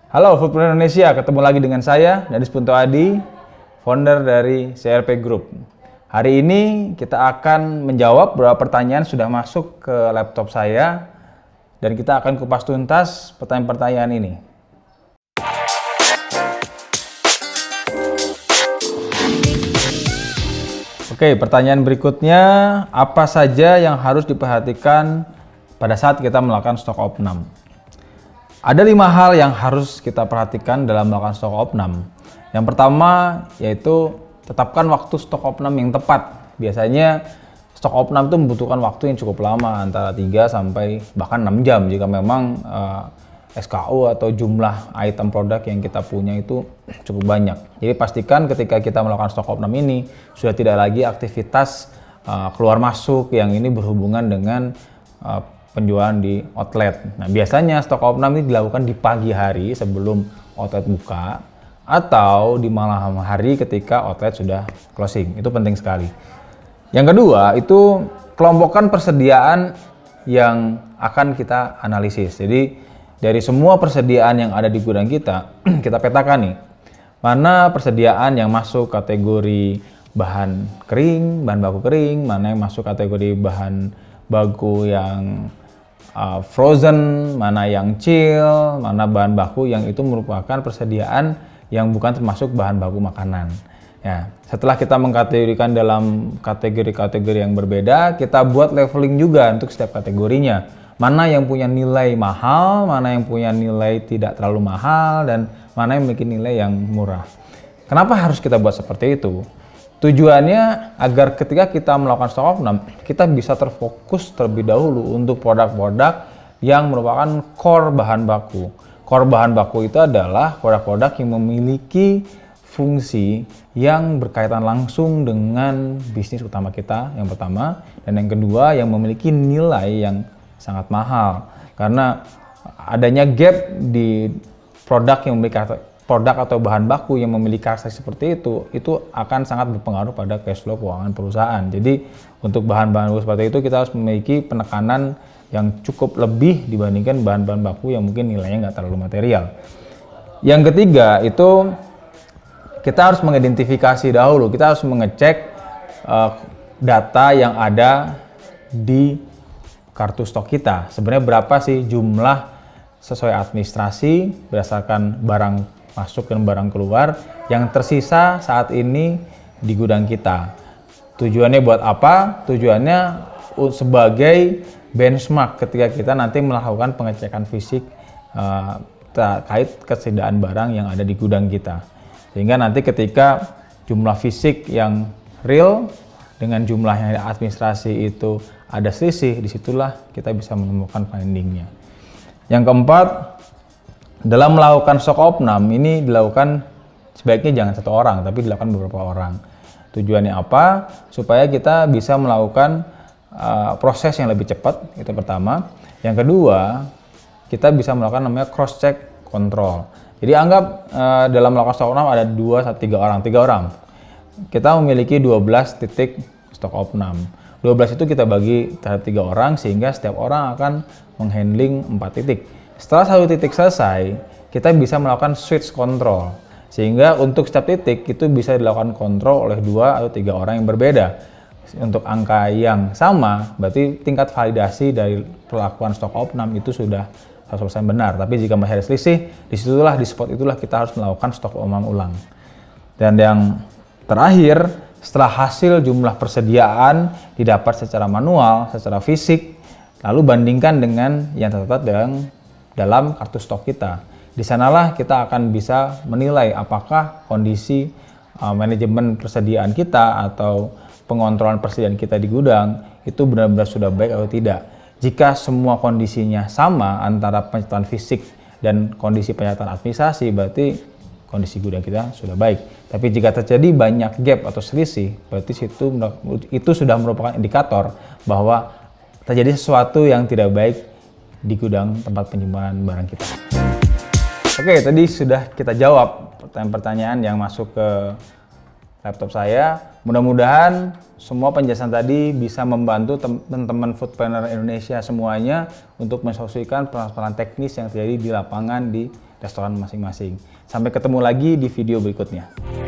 Halo Foodpreneur Indonesia, ketemu lagi dengan saya, Danis Punto Adi, founder dari CRP Group. Hari ini kita akan menjawab beberapa pertanyaan sudah masuk ke laptop saya dan kita akan kupas tuntas pertanyaan-pertanyaan ini. Oke, pertanyaan berikutnya, apa saja yang harus diperhatikan pada saat kita melakukan stok opnam? Ada 5 hal yang harus kita perhatikan dalam melakukan stok opnam. Yang pertama yaitu tetapkan waktu stok opnam yang tepat. Biasanya stok opnam itu membutuhkan waktu yang cukup lama, antara 3 sampai bahkan 6 jam jika memang SKU atau jumlah item produk yang kita punya itu cukup banyak. Jadi pastikan ketika kita melakukan stok opnam ini sudah tidak lagi aktivitas keluar masuk yang ini berhubungan dengan penjualan di outlet. Nah, biasanya stok opnam ini dilakukan di pagi hari sebelum outlet buka atau di malam hari ketika outlet sudah closing. Itu penting sekali. Yang kedua itu kelompokkan persediaan yang akan kita analisis. Jadi dari semua persediaan yang ada di gudang kita, kita petakan nih, mana persediaan yang masuk kategori bahan kering, bahan baku kering, mana yang masuk kategori bahan baku yang frozen, mana yang chill, mana bahan baku yang itu merupakan persediaan yang bukan termasuk bahan baku makanan. Ya, setelah kita mengkategorikan dalam kategori-kategori yang berbeda, kita buat leveling juga untuk setiap kategorinya. Mana yang punya nilai mahal, mana yang punya nilai tidak terlalu mahal, dan mana yang memiliki nilai yang murah. Kenapa harus kita buat seperti itu? Tujuannya agar ketika kita melakukan stok opnam, kita bisa terfokus terlebih dahulu untuk produk-produk yang merupakan core bahan baku. Core bahan baku itu adalah produk-produk yang memiliki fungsi yang berkaitan langsung dengan bisnis utama kita, yang pertama, dan yang kedua yang memiliki nilai yang sangat mahal, karena adanya gap di produk yang memiliki produk atau bahan baku yang memiliki karakteristik seperti itu akan sangat berpengaruh pada cash flow keuangan perusahaan. Jadi untuk bahan-bahan baku seperti itu kita harus memiliki penekanan yang cukup lebih dibandingkan bahan-bahan baku yang mungkin nilainya nggak terlalu material. Yang ketiga itu kita harus mengidentifikasi dahulu, kita harus mengecek data yang ada di kartu stok kita. Sebenarnya berapa sih jumlah sesuai administrasi berdasarkan barang masuk dan barang keluar yang tersisa saat ini di gudang kita. Tujuannya buat apa? Tujuannya sebagai benchmark ketika kita nanti melakukan pengecekan fisik terkait kesediaan barang yang ada di gudang kita. Sehingga nanti ketika jumlah fisik yang real dengan jumlah yang administrasi itu ada selisih, disitulah kita bisa menemukan findingnya. Yang keempat, dalam melakukan stok opnam ini dilakukan sebaiknya jangan satu orang, tapi dilakukan beberapa orang. Tujuannya apa? Supaya kita bisa melakukan proses yang lebih cepat, itu pertama. Yang kedua, kita bisa melakukan namanya cross check control. Jadi anggap dalam melakukan stok opnam ada 2-3 orang. Kita memiliki 12 titik stok opnam. 12 itu kita bagi terhadap 3 orang sehingga setiap orang akan menghandling 4 titik. Setelah 1 titik selesai, kita bisa melakukan switch control. Sehingga untuk setiap titik itu bisa dilakukan kontrol oleh 2 atau 3 orang yang berbeda. Untuk angka yang sama, berarti tingkat validasi dari perlakuan stok opnam itu sudah 100% benar. Tapi jika masih ada selisih, di spot itulah kita harus melakukan stok opnam ulang. Dan yang terakhir, setelah hasil jumlah persediaan didapat secara manual, secara fisik, lalu bandingkan dengan yang terdapat dalam kartu stok kita. Di sanalah kita akan bisa menilai apakah kondisi manajemen persediaan kita atau pengontrolan persediaan kita di gudang itu benar-benar sudah baik atau tidak. Jika semua kondisinya sama antara penyertaan fisik dan kondisi penyertaan administrasi, berarti kondisi gudang kita sudah baik. Tapi jika terjadi banyak gap atau selisih, berarti itu sudah merupakan indikator bahwa terjadi sesuatu yang tidak baik di gudang tempat penyimpanan barang kita. Oke, tadi sudah kita jawab pertanyaan-pertanyaan yang masuk ke laptop saya. Mudah-mudahan semua penjelasan tadi bisa membantu teman-teman Foodpreneur Indonesia semuanya untuk mensolusikan permasalahan teknis yang terjadi di lapangan di restoran masing-masing. Sampai ketemu lagi di video berikutnya.